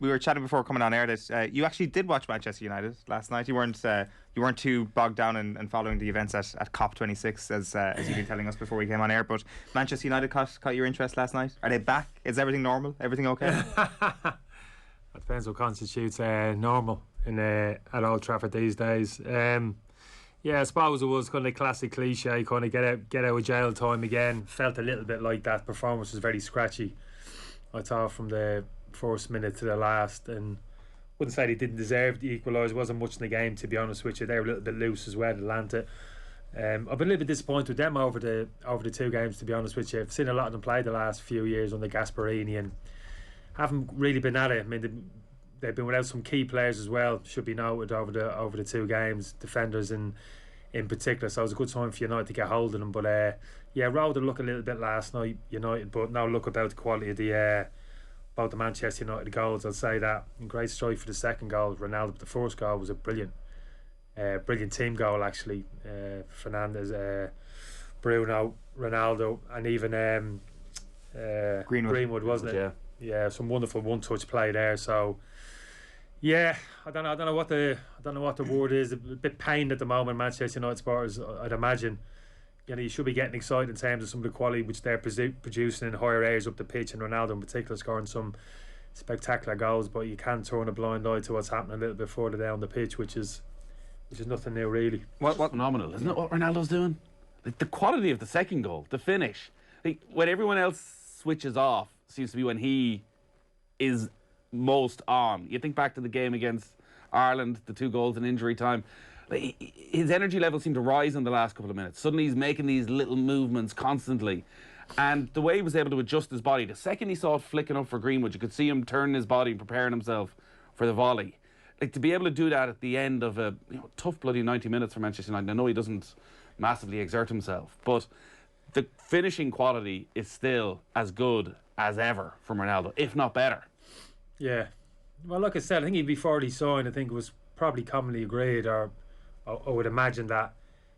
we were chatting before coming on air that you actually did watch Manchester United last night. You weren't too bogged down in following the events at COP26 as you've been telling us before we came on air. But Manchester United caught your interest last night. Are they back? Is everything normal? Everything okay? That depends what constitutes normal at Old Trafford these days. Yeah, I suppose it was kind of classic cliche, kind of get out of jail time again. Felt a little bit like that. Performance was very scratchy, I thought, from the first minute to the last, and wouldn't say they didn't deserve the equaliser. Wasn't much in the game, to be honest with you. They were a little bit loose as well, Atalanta. I've been a little bit disappointed with them over the 2 games, to be honest with you. I've seen a lot of them play the last few years under Gasperini and haven't really been at it. I mean, they've been without some key players as well, should be noted, over the 2 games, defenders in particular. So it was a good time for United to get hold of them. But yeah, rode the look a little bit last night, United, but no look about the quality of about the Manchester United goals. I'll say that. And great strike for the second goal, Ronaldo. But the first goal was a brilliant team goal, actually. Fernandes, Bruno, Ronaldo, and even Greenwood, wasn't it? Yeah, some wonderful one-touch play there. So yeah, I don't know what the word is. A bit pained at the moment, Manchester United supporters, I'd imagine. You should be getting excited in terms of some of the quality which they're producing in higher areas up the pitch, and Ronaldo in particular scoring some spectacular goals. But you can't turn a blind eye to what's happening a little bit further down the pitch, which is nothing new, really. What phenomenal, isn't it? What Ronaldo's doing, like the quality of the second goal, the finish. Like, when everyone else switches off, seems to be when he is most on. You think back to the game against Ireland, the 2 goals in injury time. His energy level seemed to rise in the last couple of minutes. Suddenly he's making these little movements constantly, and the way he was able to adjust his body, the second he saw it flicking up for Greenwood, you could see him turning his body and preparing himself for the volley. Like, to be able to do that at the end of a tough bloody 90 minutes for Manchester United. I know he doesn't massively exert himself, but the finishing quality is still as good as ever from Ronaldo, if not better. Yeah, well, like I said, I think before he signed, I think it was probably commonly agreed, or I would imagine, that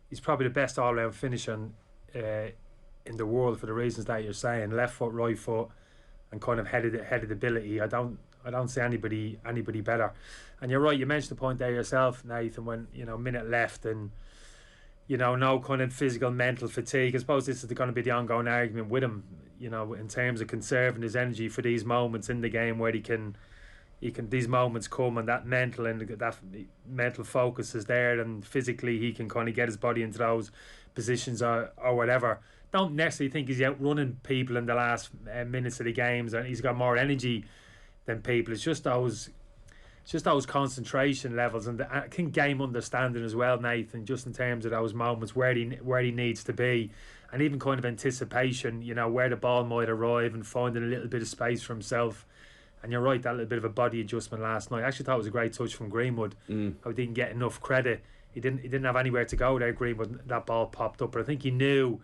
he's probably the best all-round finisher in the world, for the reasons that you're saying. Left foot, right foot, and kind of headed ability. I don't see anybody better. And you're right, you mentioned the point there yourself, Nathan, when minute left and no kind of physical, mental fatigue. I suppose this is going to be the ongoing argument with him, in terms of conserving his energy for these moments in the game where he can these moments come, and that mental focus is there, and physically he can kind of get his body into those positions or whatever. Don't necessarily think he's outrunning people in the last minutes of the games, and he's got more energy than people. It's just those concentration levels, and I think game understanding as well, Nathan, just in terms of those moments where he needs to be, and even kind of anticipation, where the ball might arrive, and finding a little bit of space for himself. And you're right, that little bit of a body adjustment last night, I actually thought it was a great touch from Greenwood. I didn't get enough credit. He didn't have anywhere to go there, Greenwood. That ball popped up, but I think he knew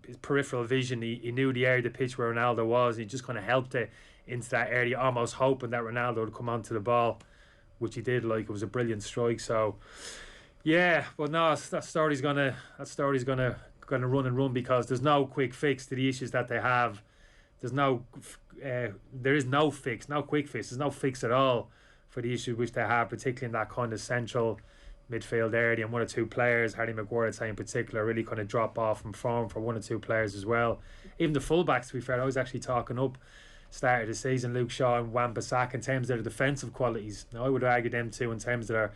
his peripheral vision. He knew the area of the pitch where Ronaldo was. He just kind of helped it into that area, almost hoping that Ronaldo would come onto the ball, which he did. Like, it was a brilliant strike. So yeah, but no, that story's gonna run and run, because there's no quick fix to the issues that they have. There is no fix, no quick fix. There's no fix at all for the issue which they have, particularly in that kind of central midfield area. And 1 or 2 players, Harry Maguire, I'd say in particular, really kind of drop off from form for 1 or 2 players as well. Even the fullbacks, to be fair, I was actually talking up start of the season, Luke Shaw and Wan-Bissaka, in terms of their defensive qualities. Now, I would argue them two in terms of their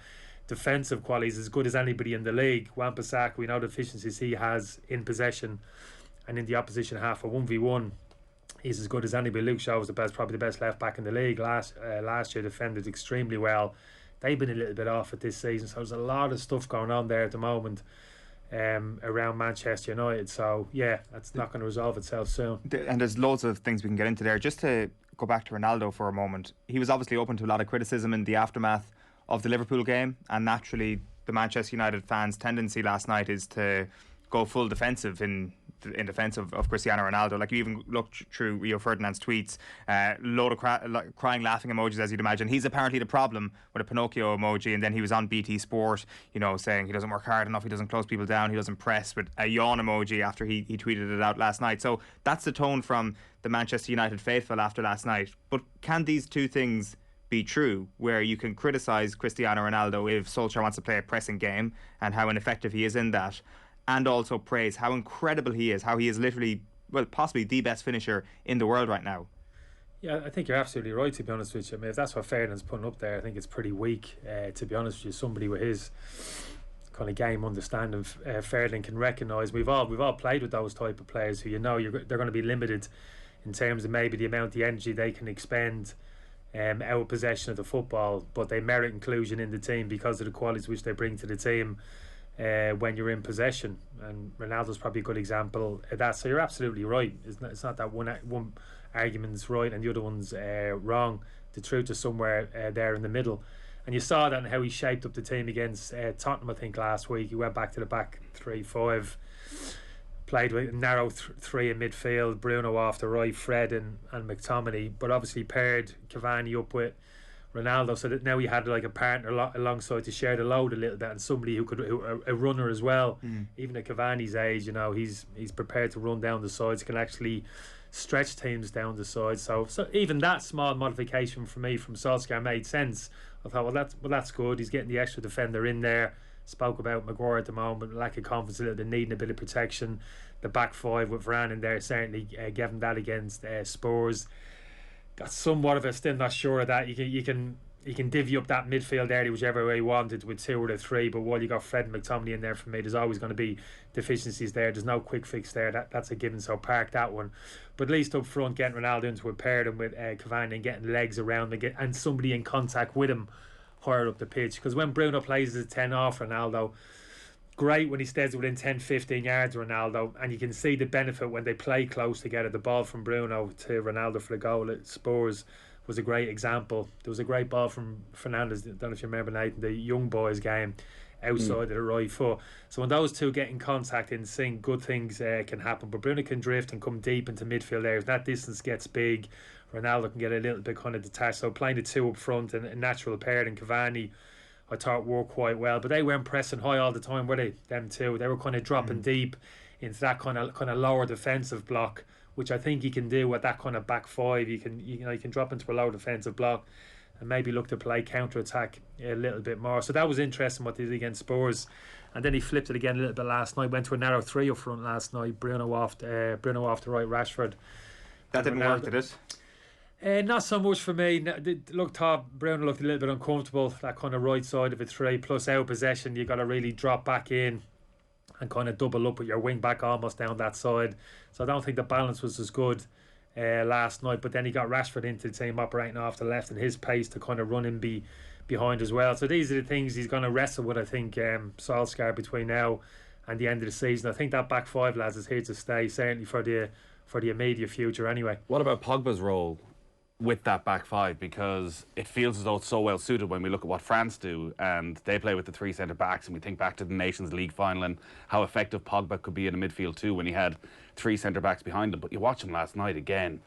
defensive qualities as good as anybody in the league. Wan-Bissaka, we know the efficiencies he has in possession and in the opposition half for 1v1. He's as good as anybody. Luke Shaw was probably the best left back in the league last year. Defended extremely well. They've been a little bit off at this season, so there's a lot of stuff going on there at the moment around Manchester United. So yeah, that's not going to resolve itself soon. And there's loads of things we can get into there. Just to go back to Ronaldo for a moment, he was obviously open to a lot of criticism in the aftermath of the Liverpool game, and naturally the Manchester United fans' tendency last night is to go full defensive in in defence of Cristiano Ronaldo. Like, you even look through Rio Ferdinand's tweets, load of crying, laughing emojis, as you'd imagine. He's apparently the problem with a Pinocchio emoji, and then he was on BT Sport, saying he doesn't work hard enough, he doesn't close people down, he doesn't press, with a yawn emoji after he tweeted it out last night. So that's the tone from the Manchester United faithful after last night. But can these two things be true, where you can criticise Cristiano Ronaldo if Solskjaer wants to play a pressing game and how ineffective he is in that, and also praise how incredible he is, how he is literally, well, possibly the best finisher in the world right now? Yeah, I think you're absolutely right, to be honest with you. I mean, if that's what Ferdinand's putting up there, I think it's pretty weak, to be honest with you. Somebody with his kind of game understanding, Ferdinand can recognise. We've all played with those type of players who they're going to be limited in terms of maybe the amount of energy they can expend out of possession of the football, but they merit inclusion in the team because of the qualities which they bring to the team when you're in possession. And Ronaldo's probably a good example of that. So you're absolutely right. It's not that one argument's right and the other one's wrong. The truth is somewhere there in the middle. And you saw that in how he shaped up the team against Tottenham, I think, last week. He went back to the back 3-5, played with a narrow three in midfield, Bruno off the right, Fred and McTominay, but obviously paired Cavani up with Ronaldo, so that now he had like a partner alongside to share the load a little bit, and somebody a runner as well. Even at Cavani's age, he's prepared to run down the sides, can actually stretch teams down the sides. So even that small modification for me from Solskjaer made sense. I thought, that's good. He's getting the extra defender in there. Spoke about Maguire at the moment, lack of confidence, a little bit, needing a bit of protection. The back five with Varane in there certainly gave him that against Spurs. Got somewhat of a, still not sure of that. You can divvy up that midfield area whichever way you wanted with two or the three, but while you got Fred and McTominay in there, for me, there's always going to be deficiencies there. There's no quick fix there. That's a given, so park that one. But at least up front, getting Ronaldo into a pair them with Cavani and getting legs around and somebody in contact with him higher up the pitch. Because when Bruno plays as a 10 off Ronaldo, great when he stays within 10-15 yards of Ronaldo, and you can see the benefit when they play close together. The ball from Bruno to Ronaldo for the goal at Spurs was a great example. There was a great ball from Fernandes, I don't know if you remember, Nathan, the young boys game, outside of the right foot. So when those two get in contact in sync, good things can happen. But Bruno can drift and come deep into midfield areas. That distance gets big. Ronaldo can get a little bit kind of detached. So playing the two up front and a natural pair and Cavani, I thought worked quite well. But they weren't pressing high all the time, were they? Them two, they were kind of dropping deep into that kind of lower defensive block, which I think he can do at that kind of back five. You can drop into a low defensive block and maybe look to play counter attack a little bit more. So that was interesting what they did against Spurs. And then he flipped it again a little bit last night. Went to a narrow three up front last night. Bruno off the right, Rashford. That didn't work, did it? Not so much for me. Bruno looked a little bit uncomfortable, that kind of right side of a three. Plus out possession, you got to really drop back in and kind of double up with your wing back almost down that side. So I don't think the balance was as good last night. But then he got Rashford into the team operating off the left, and his pace to kind of run in behind as well. So these are the things he's going to wrestle with, I think, Solskjaer, between now and the end of the season. I think that back five, lads, is here to stay, certainly for the immediate future anyway. What about Pogba's role with that back five? Because it feels as though it's so well suited when we look at what France do, and they play with the three centre backs, and we think back to the Nations League final and how effective Pogba could be in a midfield too when he had three centre backs behind him. But you watch him last night again,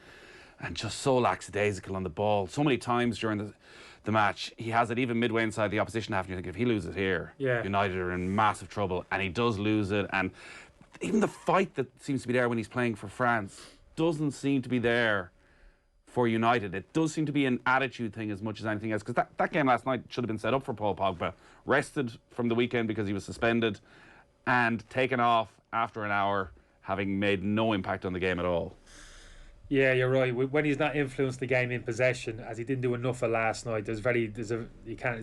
and just so lackadaisical on the ball. So many times during the match, he has it even midway inside the opposition half, and you think, if he loses here, United are in massive trouble, and he does lose it. And even the fight that seems to be there when he's playing for France doesn't seem to be there for United. It does seem to be an attitude thing as much as anything else, because that game last night should have been set up for Paul Pogba. Rested from the weekend because he was suspended, and taken off after an hour, having made no impact on the game at all. Yeah, you're right. When he's not influenced the game in possession, as he didn't do enough of last night, it's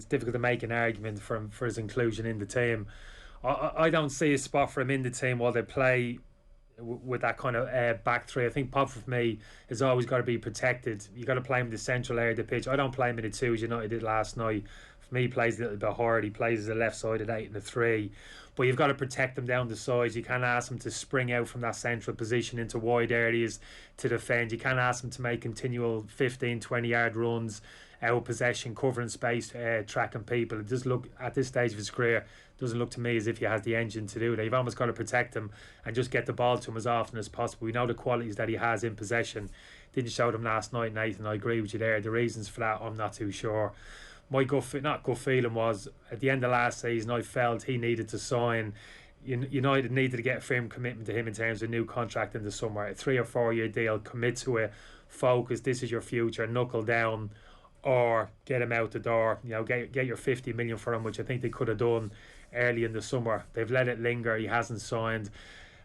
difficult to make an argument for his inclusion in the team. I don't see a spot for him in the team while they play with that kind of back three. I think Pogba, for me, has always got to be protected. You got to play him in the central area of the pitch. I don't play him in the two as United did last night. For me, he plays a little bit hard. He plays as a left side at 8 and a 3. But you've got to protect him down the sides. You can't ask him to spring out from that central position into wide areas to defend. You can't ask him to make continual 15, 20 yard runs out possession, covering space, tracking people. It does look, at this stage of his career, doesn't look to me as if he has the engine to do that. You've almost got to protect him and just get the ball to him as often as possible. We know the qualities that he has in possession. Didn't show them last night, Nathan. I agree with you there. The reasons for that, I'm not too sure. My gut feeling was, at the end of last season, I felt he needed to sign. United needed to get a firm commitment to him in terms of a new contract in the summer. A 3 or 4 year deal, commit to it, focus, this is your future, knuckle down, or get him out the door. Get your 50 million for him, which I think they could have done early in the summer. They've let it linger, he hasn't signed,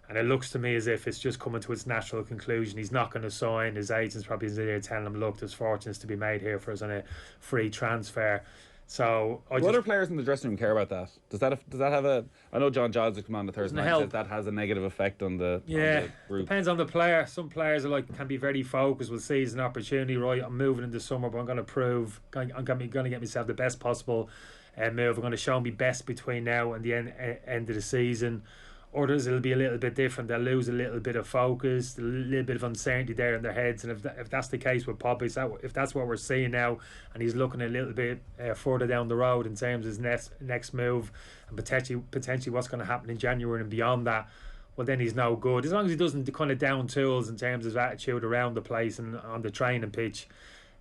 and it looks to me as if it's just coming to its natural conclusion. He's not going to sign. His agent's probably there telling him, look, there's fortunes to be made here for us on a free transfer. So other players in the dressing room care about that? Does that have a? I know John Giles has come on the Thursday night and says that has a negative effect on the group. Depends on the player. Some players can be very focused. Will see as an opportunity. Right, I'm moving in the summer, but I'm going to prove I'm going to get myself the best possible move. I'm going to show me best between now and the end of the season. Others, it'll be a little bit different. They'll lose a little bit of focus, a little bit of uncertainty there in their heads. And if that's the case with Pogba, if that's what we're seeing now, and he's looking a little bit further down the road in terms of his next move, and potentially what's going to happen in January and beyond that, well, then he's no good. As long as he doesn't kind of down tools in terms of his attitude around the place and on the training pitch,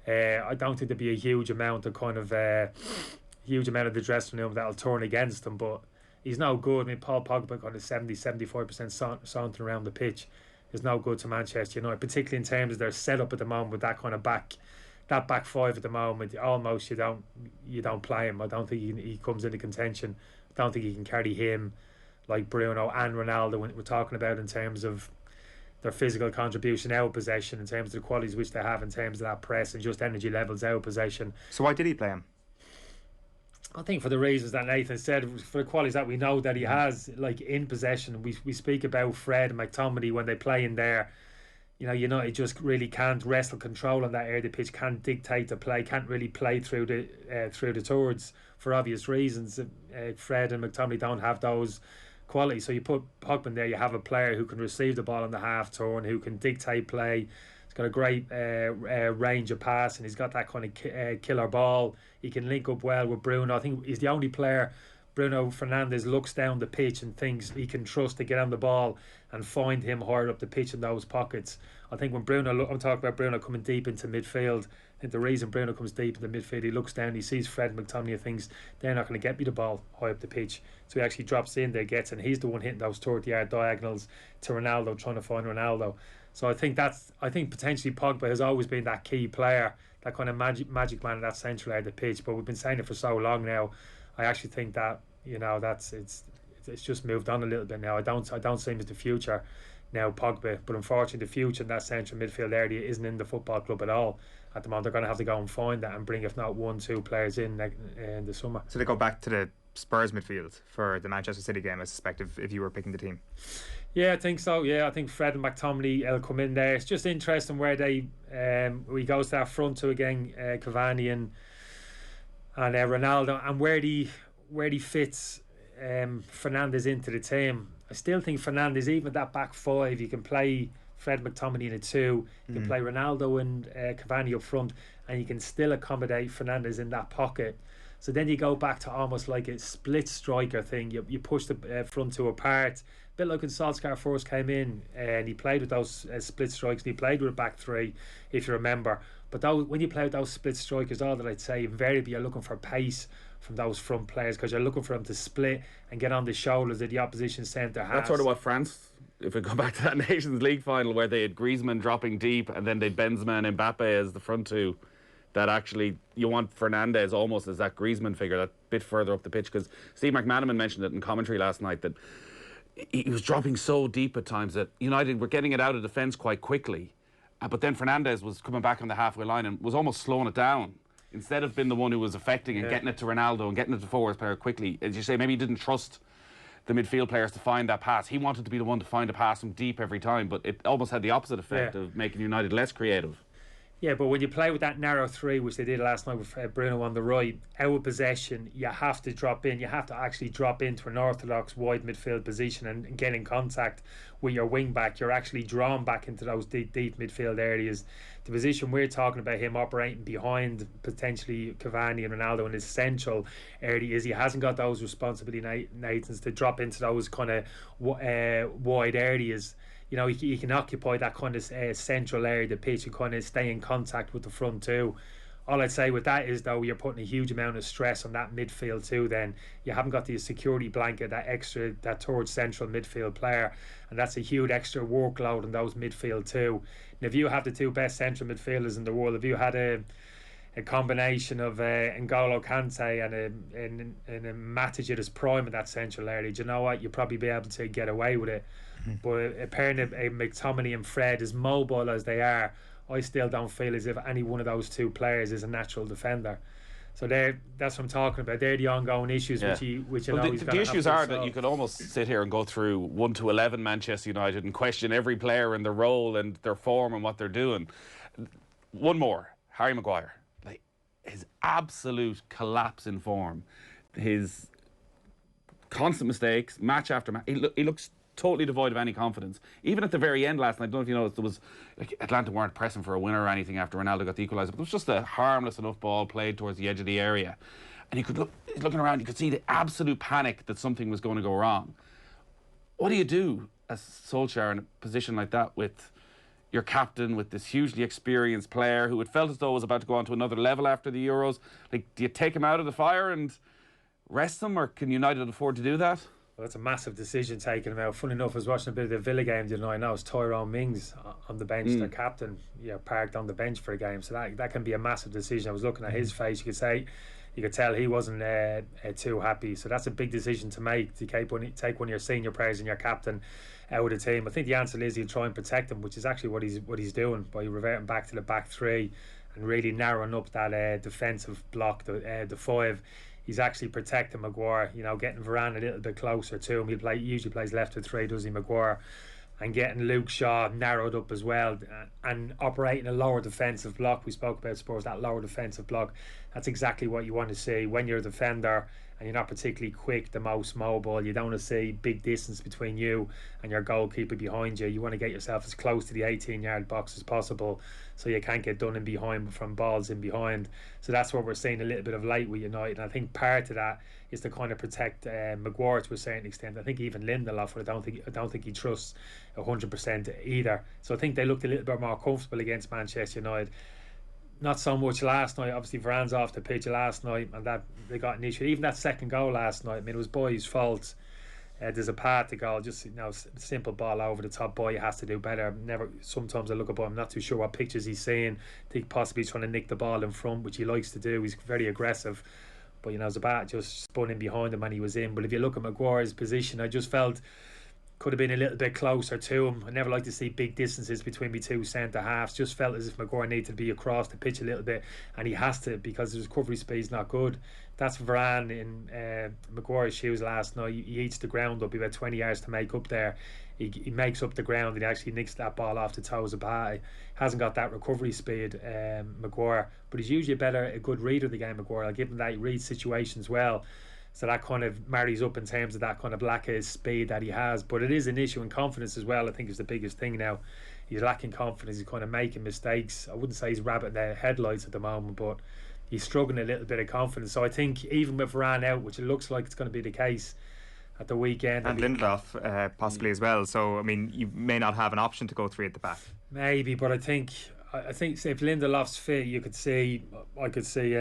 I don't think there'd be a huge amount of the dressing room that'll turn against him. But he's no good. I mean, Paul Pogba kind of 70-75% sauntering around the pitch is no good to Manchester United, particularly in terms of their setup at the moment with that kind of back five at the moment. Almost you don't play him. I don't think he comes into contention. I don't think he can carry him like Bruno and Ronaldo when we're talking about in terms of their physical contribution out of possession, in terms of the qualities which they have in terms of that press and just energy levels out of possession. So why did he play him? I think for the reasons that Nathan said, for the qualities that we know that he has, like in possession. We speak about Fred and McTominay when they play in there. United just really can't wrestle control on that area of the pitch, can't dictate the play, can't really play through the towards for obvious reasons. Fred and McTominay don't have those qualities. So you put Pogba in there, you have a player who can receive the ball on the half turn, who can dictate play. He's got a great range of pass, and he's got that kind of killer ball. He can link up well with Bruno. I think he's the only player, Bruno Fernandes, looks down the pitch and thinks he can trust to get on the ball and find him higher up the pitch in those pockets. I think when I'm talking about Bruno coming deep into midfield, I think the reason Bruno comes deep into midfield, he looks down, he sees Fred and McTominay and thinks they're not going to get me the ball high up the pitch. So he actually drops in there, gets, and he's the one hitting those 30-yard diagonals to Ronaldo, trying to find Ronaldo. So I think potentially Pogba has always been that key player, that kind of magic man in that central area of the pitch. But we've been saying it for so long now. I actually think that it's just moved on a little bit now. I don't see him as the future now, Pogba. But unfortunately, the future in that central midfield area isn't in the football club at all at the moment. They're going to have to go and find that and bring, if not 1-2 players in the summer. So they go back to the Spurs midfield for the Manchester City game, I suspect, if you were picking the team. Yeah, I think so. Yeah, I think Fred and McTominay will come in there. It's just interesting where he goes to that front two again, Cavani and Ronaldo, and where he fits Fernandes into the team. I still think Fernandes, even that back five, you can play Fred McTominay in a two, you can play Ronaldo and Cavani up front, and you can still accommodate Fernandes in that pocket. So then you go back to almost like a split striker thing. You push the front two apart. A bit like when Solskjaer first came in and he played with those split strikers, and he played with a back three, if you remember. But when you play with those split strikers, all that I'd say, invariably you're looking for pace from those front players, because you're looking for them to split and get on the shoulders of the opposition centre half. That's sort of what France, if we go back to that Nations League final where they had Griezmann dropping deep and then they'd Benzema and Mbappe as the front two, that actually you want Fernandes almost as that Griezmann figure, that bit further up the pitch. Because Steve McManaman mentioned it in commentary last night, that he was dropping so deep at times that United were getting it out of defence quite quickly, but then Fernandes was coming back on the halfway line and was almost slowing it down instead of being the one who was affecting and getting it to Ronaldo and getting it to forward player quickly. As you say, maybe he didn't trust the midfield players to find that pass. He wanted to be the one to find a pass from deep every time, but it almost had the opposite effect of making United less creative. Yeah, but when you play with that narrow three, which they did last night with Bruno on the right, out of possession, you have to drop in. You have to actually drop into an orthodox wide midfield position and get in contact with your wing back. You're actually drawn back into those deep midfield areas. The position we're talking about, him operating behind potentially Cavani and Ronaldo in his central areas, he hasn't got those responsibility, Nathans, to drop into those kind of wide areas. You know, he can occupy that kind of central area of the pitch and kind of stay in contact with the front too. All I'd say with that is, though, you're putting a huge amount of stress on that midfield too. Then you haven't got the security blanket, that third central midfield player, and that's a huge extra workload on those midfield too. And if you have the two best central midfielders in the world, if you had a combination of N'Golo Kante and a Matic at his prime in that central area, do you know what? You'd probably be able to get away with it. But a pairing of McTominay and Fred, as mobile as they are, I still don't feel as if any one of those two players is a natural defender. So that's what I'm talking about. They're the ongoing issues, which you know he's got to have. The issues are that you could almost sit here and go through 1 to 11 Manchester United and question every player and their role and their form and what they're doing. One more, Harry Maguire. Like, his absolute collapse in form, his constant mistakes, match after match. He looks totally devoid of any confidence. Even at the very end last night, I don't know if you noticed, there was like Atalanta weren't pressing for a winner or anything after Ronaldo got the equaliser, but it was just a harmless enough ball played towards the edge of the area, and he's looking around, you could see the absolute panic that something was going to go wrong. What do you do as Solskjaer in a position like that with your captain, with this hugely experienced player who had felt as though was about to go on to another level after the Euros? Like, do you take him out of the fire and rest him, or can United afford to do that? Well, that's a massive decision taking him out. Funny enough, I was watching a bit of the Villa game the other night. Now it's Tyrone Mings on the bench, their captain, parked on the bench for a game. So that can be a massive decision. I was looking at his face. You could tell he wasn't too happy. So that's a big decision to make, to take one of your senior players and your captain out of the team. I think the answer is he'll try and protect him, which is actually what he's doing by reverting back to the back three and really narrowing up that defensive block, the five. He's actually protecting Maguire, getting Varane a little bit closer to him. He usually plays left of three, does he, Maguire? And getting Luke Shaw narrowed up as well and operating a lower defensive block. We spoke about Spurs, that lower defensive block. That's exactly what you want to see when you're a defender and you're not particularly quick, the most mobile. You don't want to see big distance between you and your goalkeeper behind you. You want to get yourself as close to the 18-yard box as possible so you can't get done in behind from balls in behind. So that's what we're seeing a little bit of late with United. And I think part of that is to kind of protect Maguire to a certain extent. I think even Lindelof, I don't think he trusts 100% either. So I think they looked a little bit more comfortable against Manchester United. Not so much last night. Obviously, Varane's off the pitch last night, and that they got an issue. Even that second goal last night, I mean, it was Boy's fault. There's a path to goal, just simple ball over the top. Boy has to do better. Sometimes I look at Boy, I'm not too sure what pictures he's seeing. I think possibly he's trying to nick the ball in front, which he likes to do. He's very aggressive, but Zabat just spun in behind him and he was in. But if you look at Maguire's position, I just felt could have been a little bit closer to him. I never like to see big distances between me two centre halves. Just felt as if Maguire needed to be across the pitch a little bit, and he has to because his recovery speed's not good. That's Varane in Maguire's shoes last night. He eats the ground up. He had 20 yards to make up there. He makes up the ground and he actually nicks that ball off the toes of Zabat. Hasn't got that recovery speed, Maguire, but he's usually a good reader of the game, Maguire. I'll give him that. He reads situations well. So that kind of marries up in terms of that kind of lack of speed that he has. But it is an issue in confidence as well, I think, is the biggest thing now. He's lacking confidence. He's kind of making mistakes. I wouldn't say he's rabbiting the headlights at the moment, but he's struggling a little bit of confidence. So I think even with Varane out, which it looks like it's going to be the case at the weekend. And Lindelof possibly as well. So, I mean, you may not have an option to go three at the back. Maybe, but I think if Lindelof's fit, I could see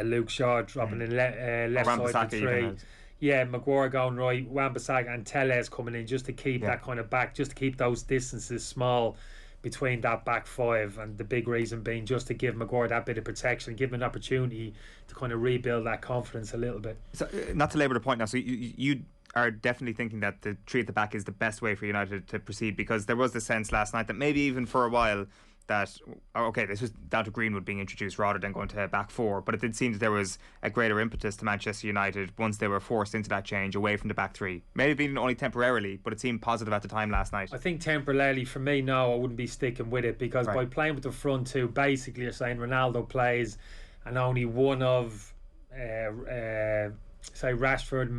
Luke Shaw dropping in left side for three. Yeah, Maguire going right, Wan-Bissaka and Telles coming in just to keep that kind of back, just to keep those distances small between that back five. And the big reason being just to give Maguire that bit of protection, give him an opportunity to kind of rebuild that confidence a little bit. So, not to labour the point now, so you are definitely thinking that the three at the back is the best way for United to proceed, because there was the sense last night that maybe even for a while that, okay, this was down to Greenwood being introduced rather than going to back four, but it did seem that there was a greater impetus to Manchester United once they were forced into that change away from the back three. Maybe even only temporarily, but it seemed positive at the time last night. I think temporarily, for me, no, I wouldn't be sticking with it, because by playing with the front two, basically you're saying Ronaldo plays and only one of say Rashford,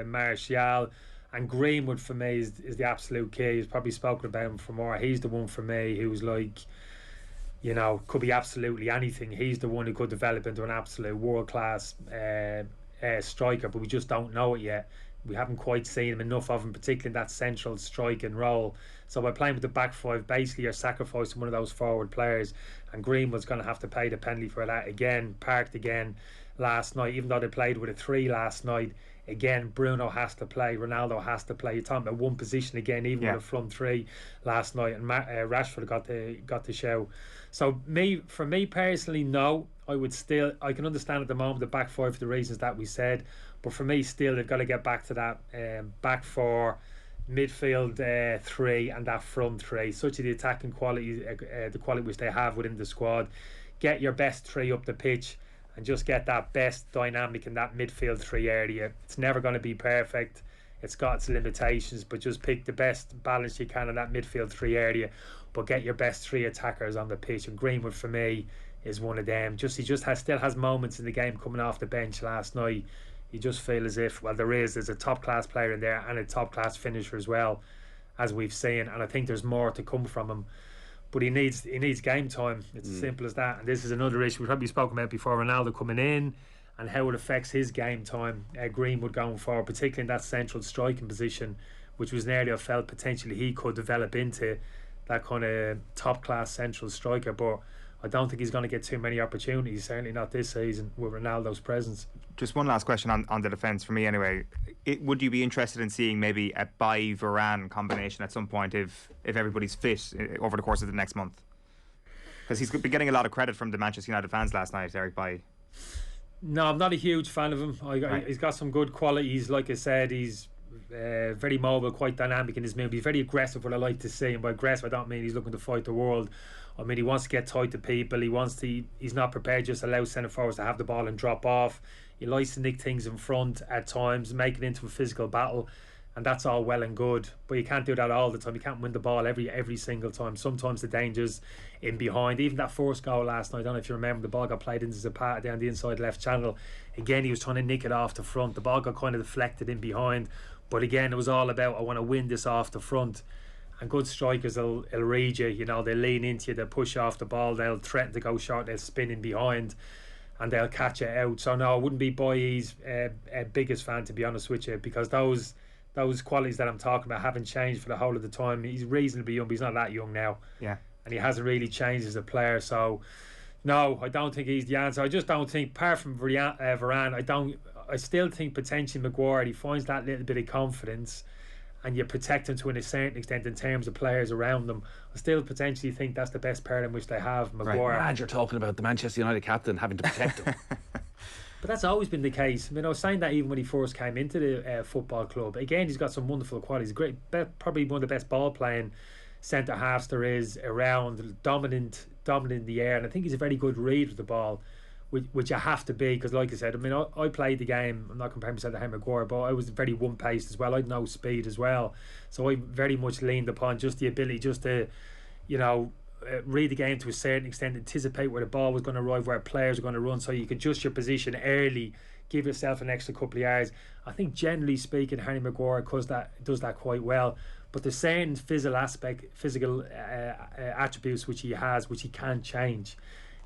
Martial and Greenwood for me is the absolute key. He's probably spoken about him for more. He's the one for me who's like, you know, could be absolutely anything. He's the one who could develop into an absolute world-class striker, but we just don't know it yet. We haven't quite seen him enough of him, particularly in that central striking role. So by playing with the back five, basically you're sacrificing one of those forward players, and Greenwood's going to have to pay the penalty for that again. Parked again last night, even though they played with a three last night. Again, Bruno has to play, Ronaldo has to play. You're talking about one position again, even with a front three last night, and Rashford got the show. So for me personally, no, I can understand at the moment the back five for the reasons that we said, but for me still they've got to get back to that back four, midfield three, and that front three. Such as the attacking quality, the quality which they have within the squad. Get your best three up the pitch and just get that best dynamic in that midfield three area. It's never going to be perfect. It's got its limitations, but just pick the best balance you can in that midfield three area. But get your best three attackers on the pitch. And Greenwood, for me, is one of them. He still has moments in the game coming off the bench last night. You just feel as if, well, there's a top-class player in there and a top-class finisher as well, as we've seen. And I think there's more to come from him. But he needs game time. It's as simple as that. And this is another issue we've probably spoken about before, Ronaldo coming in and how it affects his game time. Greenwood going forward, particularly in that central striking position, which was an area I felt potentially he could develop into that kind of top class central striker. But I don't think he's going to get too many opportunities, certainly not this season with Ronaldo's presence. Just one last question on the defence for me anyway. Would you be interested in seeing maybe a Varane combination at some point if everybody's fit over the course of the next month? Because he's been getting a lot of credit from the Manchester United fans last night, Eric Bailly. No, I'm not a huge fan of him. He's got some good qualities. Like I said, he's very mobile, quite dynamic in his move. He's very aggressive, what I like to see. And by aggressive, I don't mean he's looking to fight the world. I mean, he wants to get tight to people. He's not prepared just to allow centre forwards to have the ball and drop off. He likes to nick things in front at times, make it into a physical battle, and that's all well and good. But you can't do that all the time. You can't win the ball every single time. Sometimes the danger's in behind. Even that first goal last night, I don't know if you remember, the ball got played into Zapata down the inside left channel. Again, he was trying to nick it off the front. The ball got kind of deflected in behind. But again, it was all about, I want to win this off the front. And good strikers will read you. They'll lean into you, they'll push off the ball, they'll threaten to go short, they'll spin in behind, and they'll catch it out. So no, I wouldn't be Boye's biggest fan, to be honest with you, because those qualities that I'm talking about haven't changed for the whole of the time. He's reasonably young, but he's not that young now. Yeah. And he hasn't really changed as a player. So no, I don't think he's the answer. I just don't think, apart from Varane, I still think potentially Maguire, he finds that little bit of confidence, and you protect him to a certain extent in terms of players around them. I still potentially think that's the best pair in which they have, Maguire. Right. You're talking about the Manchester United captain having to protect him. But that's always been the case. I mean, I was saying that even when he first came into the football club. Again, he's got some wonderful qualities. Great, probably one of the best ball-playing centre halves there is around, dominant in the air, and I think he's a very good read of the ball, which you have to be, because like I said, I mean, I played the game, I'm not comparing myself to Harry Maguire, but I was very one-paced as well. I had no speed as well, so I very much leaned upon just the ability just to, read the game to a certain extent, anticipate where the ball was going to arrive, where players are going to run, so you could adjust your position early, give yourself an extra couple of yards. I think generally speaking, Harry Maguire does that quite well, but there's certain physical attributes which he has, which he can't change.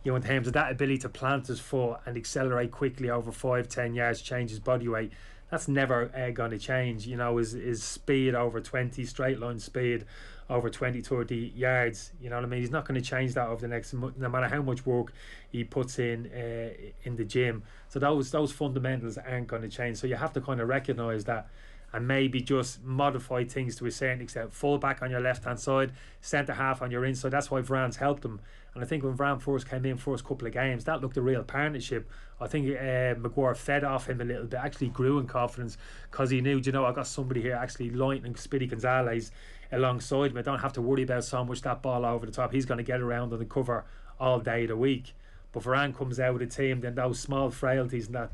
In terms of that ability to plant his foot and accelerate quickly over 5-10 yards, change his body weight, that's never going to change. His speed over 20, straight line speed over 20-30 yards, you know what I mean? He's not going to change that over the next, no matter how much work he puts in the gym. So those fundamentals aren't going to change. So you have to kind of recognise that. and maybe just modify things to a certain extent. Full back on your left hand side, centre half on your inside. That's why Varane's helped him. And I think when Varane first came in, first couple of games, that looked a real partnership. I think Maguire fed off him a little bit, actually grew in confidence, because he knew, you know, I got somebody here actually lightning Speedy Gonzalez alongside me. I don't have to worry about so much that ball over the top. He's going to get around on the cover all day of the week. But Varane comes out with a team, then those small frailties in that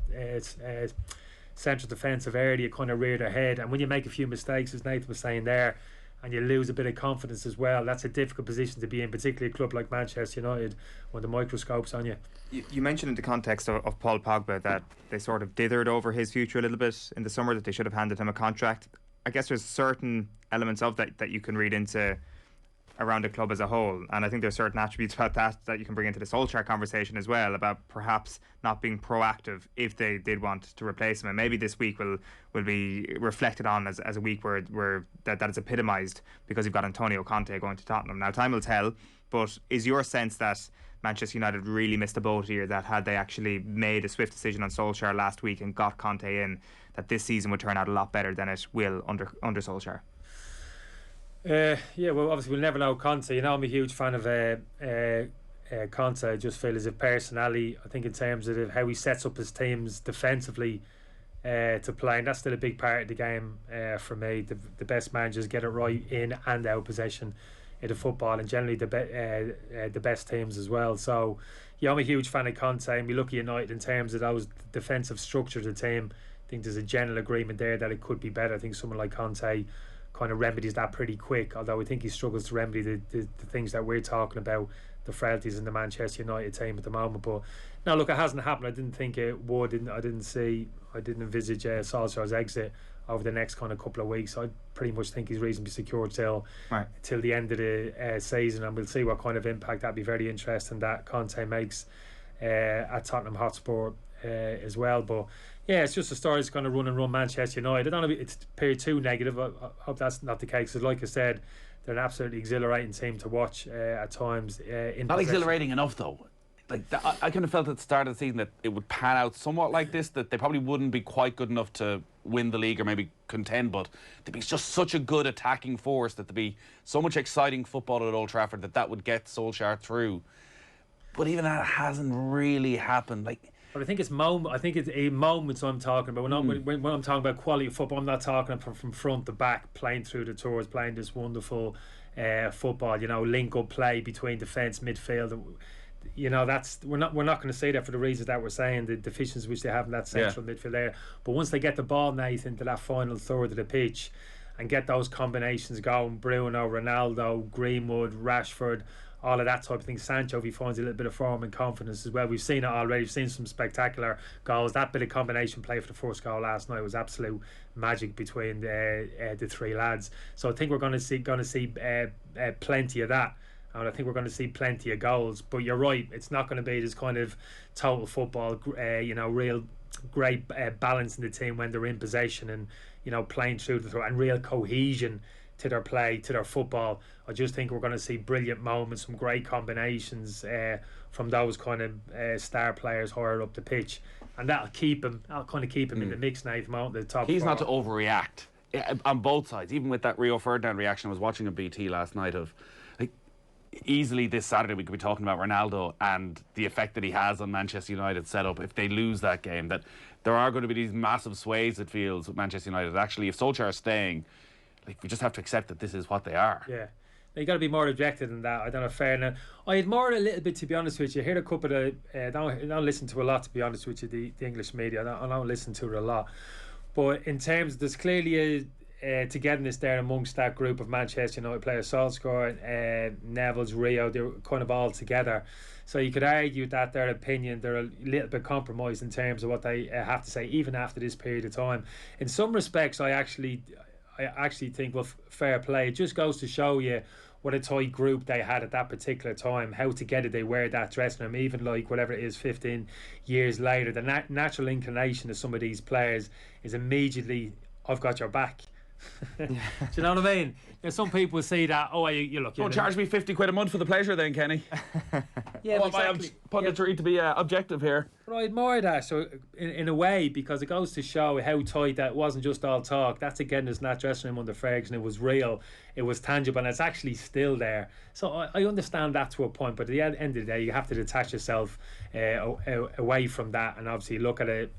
central defensive area kind of rear their head. And when you make a few mistakes, as Nathan was saying there, and you lose a bit of confidence as well, that's a difficult position to be in, particularly a club like Manchester United when the microscope's on you. You mentioned in the context of Paul Pogba that they sort of dithered over his future a little bit in the summer, that they should have handed him a contract. I guess there's certain elements of that you can read into around the club as a whole, and I think there's certain attributes about that you can bring into the Solskjaer conversation as well, about perhaps not being proactive if they did want to replace him. And maybe this week will be reflected on as a week where that is epitomised, because you've got Antonio Conte going to Tottenham. Now time will tell, but is your sense that Manchester United really missed the boat here, that had they actually made a swift decision on Solskjaer last week and got Conte in, that this season would turn out a lot better than it will under Solskjaer? Yeah, well, obviously we'll never know Conte. You know, I'm a huge fan of Conte. I just feel as if personally, I think in terms of how he sets up his teams defensively to play, and that's still a big part of the game for me. The best managers get it right in and out possession in the football, and generally the best teams as well. So yeah, I'm a huge fan of Conte, and we look at United in terms of those defensive structure of the team. I think there's a general agreement there that it could be better. I think someone like Conte kind of remedies that pretty quick, although I think he struggles to remedy the things that we're talking about, the frailties in the Manchester United team at the moment. But no, look, it hasn't happened. I didn't think it would. I didn't envisage Solskjaer's exit over the next kind of couple of weeks. I pretty much think he's reasonably secure till the end of the season, and we'll see what kind of impact. That'd be very interesting that Conte makes at Tottenham Hotspur as well. But yeah, it's just a story that's going to run Manchester United. I don't know if it's appeared too negative. I hope that's not the case, because like I said, they're an absolutely exhilarating team to watch at times. Not exhilarating enough though. Like I kind of felt at the start of the season that it would pan out somewhat like this, that they probably wouldn't be quite good enough to win the league or maybe contend, but to be just such a good attacking force, that to be so much exciting football at Old Trafford, that would get Solskjaer through. But even that hasn't really happened. But I think it's moments I'm talking about. When I'm talking about quality of football, I'm not talking from front to back, playing through the tours, playing this wonderful football. You know, link up play between defence, midfield. You know, we're not going to say that for the reasons that we're saying, the deficiencies which they have in that central midfield area. But once they get the ball, Nathan, to that final third of the pitch, and get those combinations going, Bruno, Ronaldo, Greenwood, Rashford, all of that type of thing. Sancho, if he finds a little bit of form and confidence as well. We've seen it already. We've seen some spectacular goals. That bit of combination play for the first goal last night was absolute magic between the three lads. So I think we're going to see plenty of that. And I think we're going to see plenty of goals. But you're right, it's not going to be this kind of total football, real great balance in the team when they're in possession and, you know, playing through the throw, and real cohesion to their play, to their football. I just think we're going to see brilliant moments, some great combinations from those kind of star players higher up the pitch, and that'll kind of keep him in the mix, Nathan, at the top. He's not to overreact on both sides. Even with that Rio Ferdinand reaction, I was watching a BT last night of, like, easily this Saturday we could be talking about Ronaldo and the effect that he has on Manchester United setup if they lose that game. That there are going to be these massive sways, it feels, with Manchester United. Actually, if Solskjaer is staying, like, we just have to accept that this is what they are. Yeah. You got to be more objective than that. I don't know, fair enough. I admire a little bit, to be honest with you. I hear a couple of I don't listen to a lot, to be honest with you, the English media. I don't listen to it a lot. But in terms, there's clearly a togetherness there amongst that group of Manchester United players. Solskjaer, Neville's, Rio, they're kind of all together. So you could argue that their opinion, they're a little bit compromised in terms of what they have to say, even after this period of time. In some respects, I actually think, well, fair play. It just goes to show you what a tight group they had at that particular time, how together they were, that dressing room, even like whatever it is 15 years later. The natural inclination of some of these players is immediately, I've got your back. Do you know what I mean? Some people see that, you look... Don't charge me 50 quid a month for the pleasure then, Kenny. Yeah, I want my punditry to be objective here. But I admire that, so in a way, because it goes to show how tight that wasn't just all talk. That's again, there's not dressing room under Ferguson. It was real, it was tangible, and it's actually still there. So I understand that to a point, but at the end of the day, you have to detach yourself away from that, and obviously look at it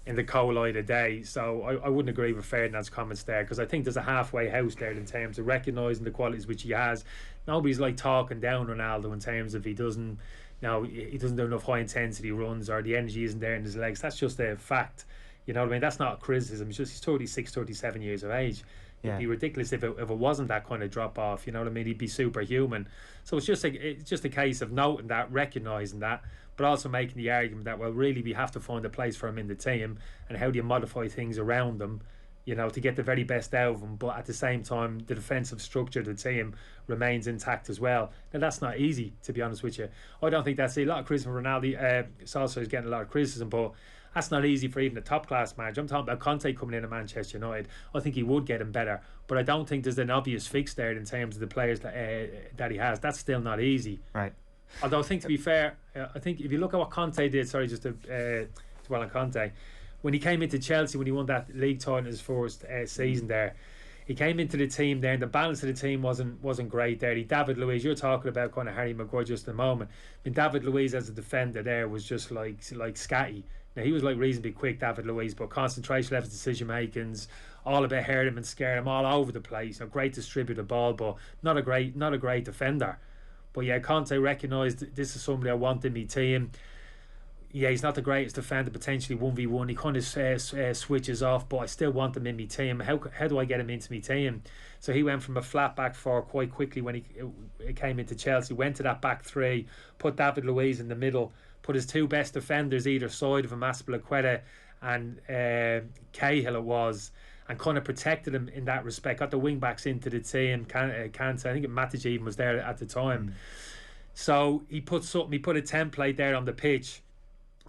in the cold light of day. So I wouldn't agree with Ferdinand's comments there, because I think there's a halfway house there in terms of recognising the qualities which he has. Nobody's like talking down Ronaldo in terms of he doesn't do enough high intensity runs, or the energy isn't there in his legs. That's just a fact. You know what I mean? That's not a criticism. It's just he's 36, 37 years of age. Yeah. It'd be ridiculous if it wasn't that kind of drop off. You know what I mean? He'd be superhuman. So it's just a case of noting that, recognising that, but also making the argument that, well, really we have to find a place for him in the team, and how do you modify things around them, you know, to get the very best out of him, but at the same time the defensive structure of the team remains intact as well. Now that's not easy, to be honest with you. I don't think that's a lot of criticism for Ronaldo. Solskjaer is getting a lot of criticism, but that's not easy for even a top class manager. I'm talking about Conte coming in at Manchester United. I think he would get him better, but I don't think there's an obvious fix there in terms of the players that he has. That's still not easy. Right. Although I think, to be fair, I think if you look at what Conte did, sorry, just to dwell on Conte, when he came into Chelsea, when he won that league title in his first season there, he came into the team there, and the balance of the team wasn't great there. David Luiz, you're talking about kind of Harry Maguire just in a moment. I mean, David Luiz as a defender there was just like scatty. Now he was like reasonably quick, David Luiz, but concentration levels, decision makings, all about hurt him and scare him all over the place. A great distributor ball, but not a great defender. But yeah, Conte recognised this is somebody I want in my team. Yeah, he's not the greatest defender, potentially 1v1. He kind of switches off, but I still want him in my team. How do I get him into my team? So he went from a flat back four quite quickly when he came into Chelsea, went to that back three, put David Luiz in the middle, put his two best defenders either side of him, Aspilicueta and Cahill it was, and kind of protected him in that respect. Got the wing backs into the team. Conte, I think Matic even was there at the time. So he put a template there on the pitch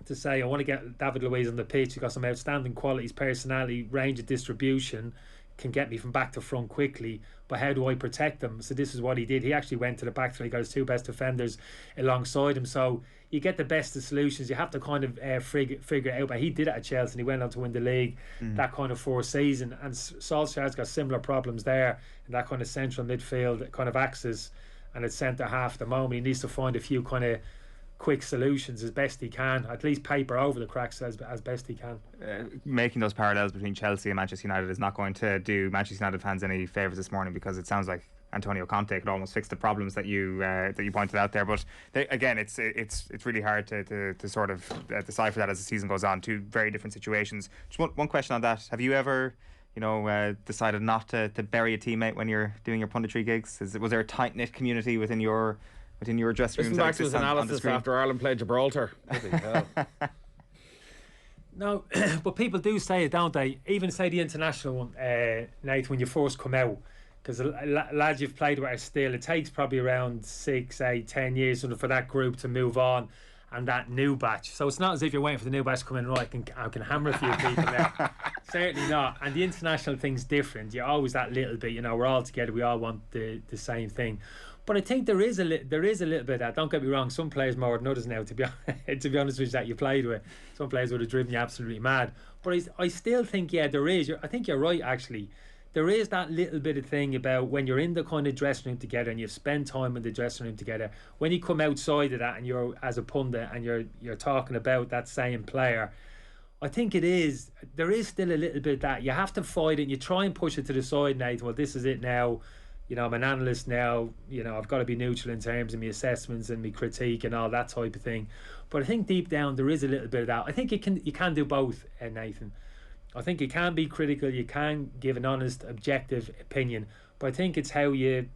to say, I want to get David Luiz on the pitch. He's got some outstanding qualities, personality, range of distribution, can get me from back to front quickly, but how do I protect them? So this is what he did. He actually went to the back three, got his two best defenders alongside him. So you get the best of solutions. You have to kind of figure it out. But he did it at Chelsea, and he went on to win the league that kind of first season. And Solskjaer's got similar problems there in that kind of central midfield kind of axis, and at centre half at the moment he needs to find a few kind of quick solutions as best he can, at least paper over the cracks as best he can. Making those parallels between Chelsea and Manchester United is not going to do Manchester United fans any favours this morning, because it sounds like Antonio Conte could almost fix the problems that you pointed out there. But again, it's really hard to sort of decipher that as the season goes on. Two very different situations. Just one question on that: have you ever, decided not to bury a teammate when you're doing your punditry gigs? Was there a tight knit community within your dressing rooms? Listen back to his analysis after Ireland played Gibraltar. No, but people do say it, don't they? Even say the international one, Nate, when you first come out, because the lads you've played with are still, it takes probably around 6, 8, 10 years for that group to move on, and that new batch. So it's not as if you're waiting for the new batch to come in, right, I can hammer a few people there. Certainly not. And the international thing's different. You're always that little bit, we're all together, we all want the same thing. But I think there is a little bit of that. Don't get me wrong, some players more than others now, to be honest with you, that you played with. Some players would have driven you absolutely mad. But I still think, there is. I think you're right, actually. There is that little bit of thing about when you're in the kind of dressing room together and you've spent time in the dressing room together, when you come outside of that and you're, as a pundit, and you're talking about that same player, I think there is still a little bit of that. You have to fight it and you try and push it to the side, Nathan. Well, this is it now. I'm an analyst now, I've got to be neutral in terms of my assessments and my critique and all that type of thing. But I think deep down there is a little bit of that. I think you can do both, Nathan. I think you can be critical, you can give an honest, objective opinion, but I think it's how you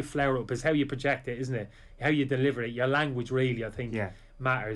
flower up, is how you project it, isn't it? How you deliver it. Your language really, I think, matters.